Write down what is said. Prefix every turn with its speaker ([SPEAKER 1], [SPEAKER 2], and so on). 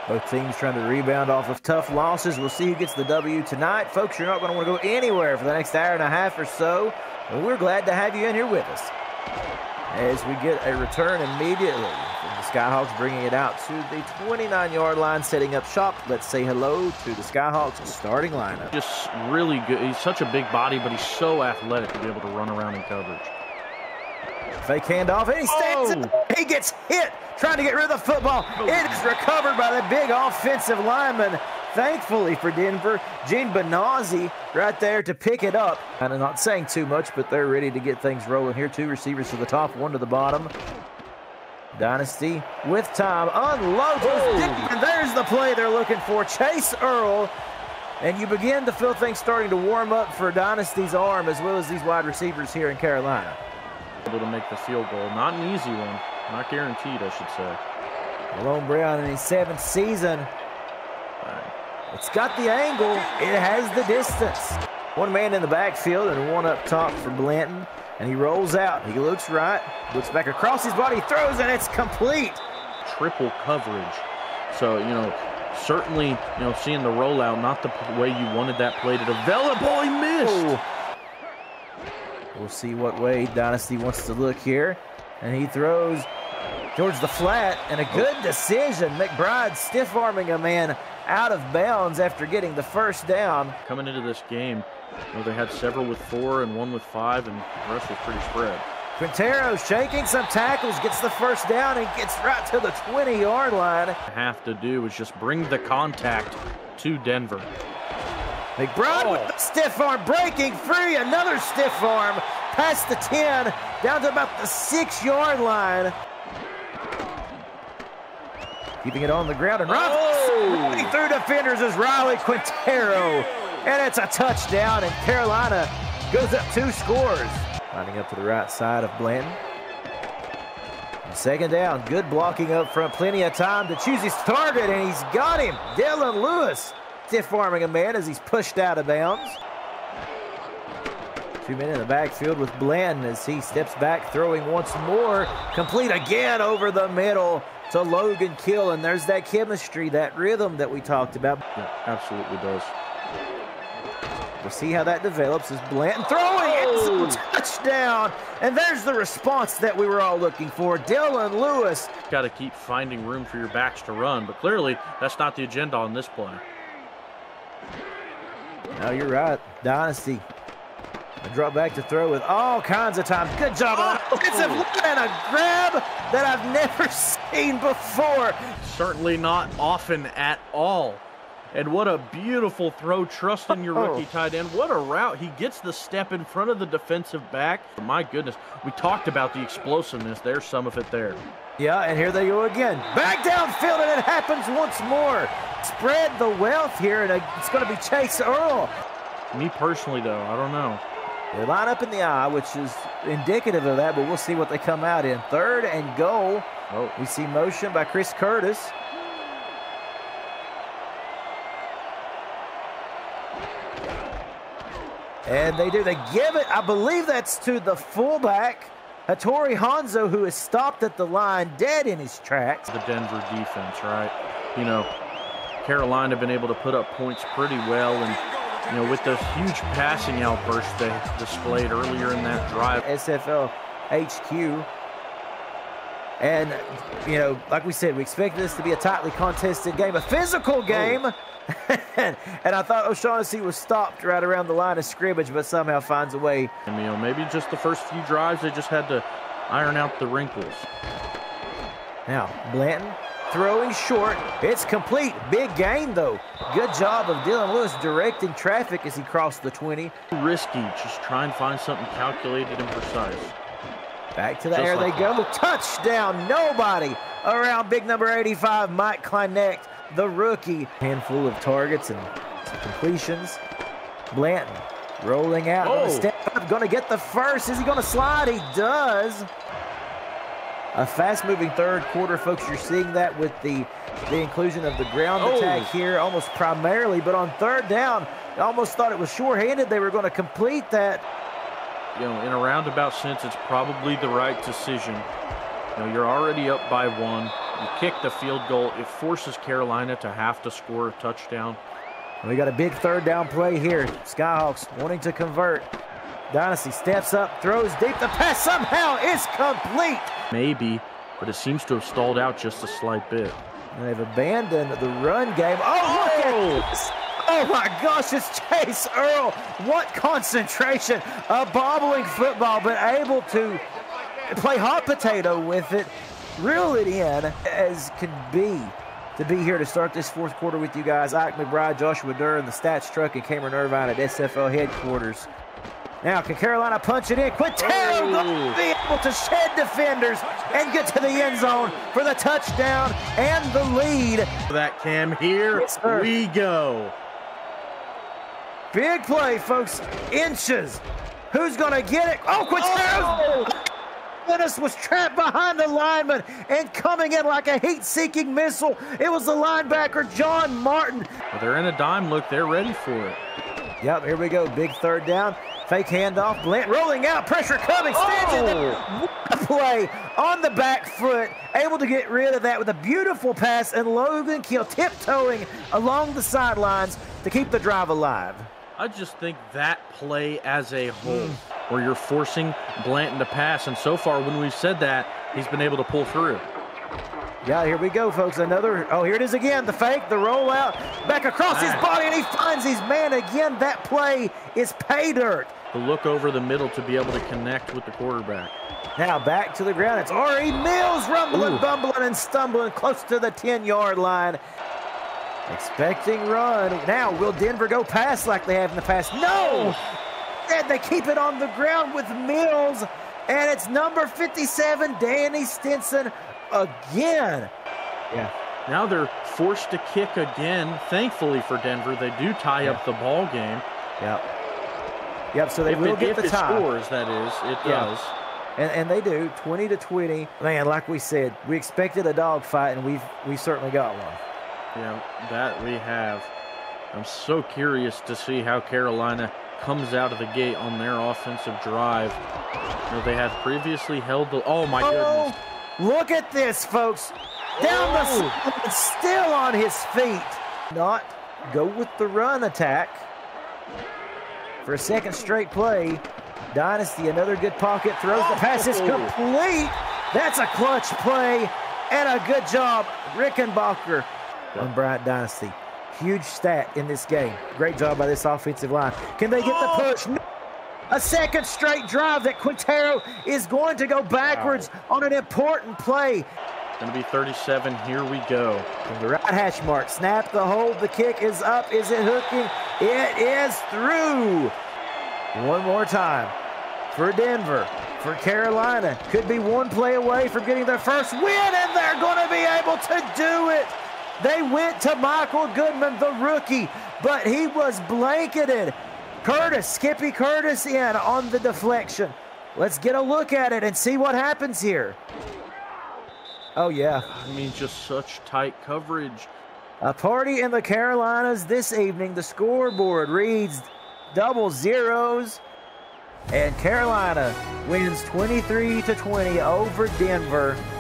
[SPEAKER 1] Both teams trying to rebound off of tough losses. We'll see who gets the W tonight. Folks, you're not going to want to go anywhere for the next hour and a half or so. And we're glad to have you in here with us. As we get a return immediately from the Skyhawks, bringing it out to the 29-yard line, setting up shop. Let's say hello to the Skyhawks starting lineup.
[SPEAKER 2] Just really good. He's such a big body, but he's so athletic to be able to run around in coverage.
[SPEAKER 1] Fake handoff, and he stands up. He gets hit trying to get rid of the football. It is recovered by the big offensive lineman. Thankfully for Denver, Gene Benazzi right there to pick it up. Kind of not saying too much, but they're ready to get things rolling here. Two receivers to the top, one to the bottom. Dynasty with time unloads. And there's the play they're looking for. Chase Earl. And you begin to feel things starting to warm up for Dynasty's arm as well as these wide receivers here in Carolina.
[SPEAKER 2] Able to make the field goal. Not an easy one. Not guaranteed, I should say.
[SPEAKER 1] Malone Brown in his 7th season. It's got the angle. It has the distance. One man in the backfield and one up top for Blanton. And he rolls out. He looks right. Looks back across his body. Throws, and it's complete.
[SPEAKER 2] Triple coverage. So, certainly, seeing the rollout, not the way you wanted that play to develop. Oh, he missed.
[SPEAKER 1] We'll see what way Dynasty wants to look here. And he throws towards the flat, and a good decision. McBride stiff-arming a man out of bounds after getting the first down.
[SPEAKER 2] Coming into this game, they had several with 4 and one with 5, and the rest was pretty spread.
[SPEAKER 1] Quintero shaking some tackles, gets the first down, and gets right to the 20-yard line.
[SPEAKER 2] Have to do is just bring the contact to Denver.
[SPEAKER 1] McBride with the stiff arm, breaking free, another stiff arm, past the 10, down to about the 6-yard line. Keeping it on the ground, and running through defenders is Riley Quintero. And it's a touchdown, and Carolina goes up 2 scores. Lining up to the right side of Blanton. And 2nd down, good blocking up front, plenty of time to choose his target, and he's got him. Dylan Lewis stiff-arming a man as he's pushed out of bounds. 2 men in the backfield with Blanton as he steps back, throwing once more. Complete again over the middle to Logan Kill, and there's that chemistry, that rhythm that we talked about.
[SPEAKER 2] Yeah, absolutely does.
[SPEAKER 1] We'll see how that develops as Blanton throwing touchdown, and there's the response that we were all looking for. Dylan Lewis.
[SPEAKER 2] Got to keep finding room for your backs to run, but clearly that's not the agenda on this play.
[SPEAKER 1] No, you're right. Dynasty. A drop back to throw with all kinds of time. Good job on offensive line, and a grab that I've never seen before.
[SPEAKER 2] Certainly not often at all. And what a beautiful throw, trusting your rookie tight end. What a route. He gets the step in front of the defensive back. My goodness, we talked about the explosiveness. There's some of it there.
[SPEAKER 1] Yeah, and here they go again. Back downfield, and it happens once more. Spread the wealth here, and it's going to be Chase Earl.
[SPEAKER 2] Me personally, though, I don't know.
[SPEAKER 1] They line up in the eye, which is indicative of that, but we'll see what they come out in. 3rd and goal. We see motion by Chris Curtis. And they do. They give it, I believe that's to the fullback, Hattori Hanzo, who is stopped at the line, dead in his tracks.
[SPEAKER 2] The Denver defense, right? Carolina have been able to put up points pretty well, and with the huge passing outburst they displayed earlier in that drive.
[SPEAKER 1] SFL HQ. And, like we said, we expect this to be a tightly contested game, a physical game. And I thought O'Shaughnessy was stopped right around the line of scrimmage, but somehow finds a way.
[SPEAKER 2] Maybe just the first few drives, they just had to iron out the wrinkles.
[SPEAKER 1] Now, Blanton throwing short. It's complete. Big gain, though. Good job of Dylan Lewis directing traffic as he crossed the 20.
[SPEAKER 2] Risky. Just try and find something calculated and precise.
[SPEAKER 1] Back to the air they go. Touchdown. Nobody around big number 85, Mike Kleinecht, the rookie. Handful of targets and some completions. Blanton rolling out. Going to step up. Going to get the first. Is he going to slide? He does. A fast-moving 3rd quarter, folks. You're seeing that with the inclusion of the ground attack here almost primarily. But on 3rd down, I almost thought it was short-handed. They were going to complete that.
[SPEAKER 2] In a roundabout sense, it's probably the right decision. You're already up by 1. You kick the field goal. It forces Carolina to have to score a touchdown.
[SPEAKER 1] We got a big third down play here. Skyhawks wanting to convert. Dynasty steps up, throws deep. The pass somehow is complete.
[SPEAKER 2] Maybe, but it seems to have stalled out just a slight bit.
[SPEAKER 1] And they've abandoned the run game. Oh, look at this. Oh, my gosh, it's Chase Earl. What concentration. A bobbling football, but able to play hot potato with it. Reel it in as can be. To be here to start this fourth quarter with you guys. Ike McBride, Joshua Durr, and the stats truck, and Cameron Irvine at SFL headquarters. Now, can Carolina punch it in? Quintero going to be able to shed defenders and get to the end zone for the touchdown and the lead.
[SPEAKER 2] That Cam, here we go.
[SPEAKER 1] Big play, folks. Inches. Who's going to get it? Oh, Quintero! Dennis was trapped behind the lineman and coming in like a heat-seeking missile. It was the linebacker, John Martin.
[SPEAKER 2] Well, they're in a dime look. They're ready for it.
[SPEAKER 1] Yep, here we go. Big third down. Fake handoff. Blunt rolling out. Pressure coming. Stands in the play on the back foot. Able to get rid of that with a beautiful pass. And Logan Keel tiptoeing along the sidelines to keep the drive alive.
[SPEAKER 2] I just think that play as a whole, where you're forcing Blanton to pass, and so far when we've said that, he's been able to pull through.
[SPEAKER 1] Yeah, here we go, folks. Another, oh, here it is again. The fake, the rollout, back across his body, and he finds his man again. That play is pay dirt.
[SPEAKER 2] The look over the middle to be able to connect with the quarterback.
[SPEAKER 1] Now back to the ground. It's R.E. Mills rumbling, bumbling, and stumbling close to the 10-yard line. Expecting run. Now, will Denver go pass like they have in the past? No! And they keep it on the ground with Mills. And it's number 57, Danny Stinson, again. Yeah.
[SPEAKER 2] Now they're forced to kick again. Thankfully for Denver, they do tie up the ball game.
[SPEAKER 1] Yep, so they will get the tie.
[SPEAKER 2] If it scores, that is. It does.
[SPEAKER 1] And they do, 20-20. Man, like we said, we expected a dogfight, and we certainly got one.
[SPEAKER 2] Yeah, that we have. I'm so curious to see how Carolina comes out of the gate on their offensive drive. You know, they had previously held the... Oh, my goodness.
[SPEAKER 1] Look at this, folks. Down the side, still on his feet. Not go with the run attack. For a second straight play. Dynasty, another good pocket. Throws the pass is complete. That's a clutch play. And a good job, Rickenbacker. On Bryant Dynasty. Huge stat in this game. Great job by this offensive line. Can they get the push? No. A second straight drive that Quintero is going to go backwards on an important play.
[SPEAKER 2] Going to be 37. Here we go.
[SPEAKER 1] From the right hash mark. Snap the hold. The kick is up. Is it hooking? It is through. One more time for Denver. For Carolina. Could be one play away from getting their first win, and they're going to be able to do it. They went to Michael Goodman, the rookie, but he was blanketed. Skippy Curtis in on the deflection. Let's get a look at it and see what happens here. Oh, yeah.
[SPEAKER 2] I mean, just such tight coverage.
[SPEAKER 1] A party in the Carolinas this evening. The scoreboard reads double zeros, and Carolina wins 23-20 over Denver.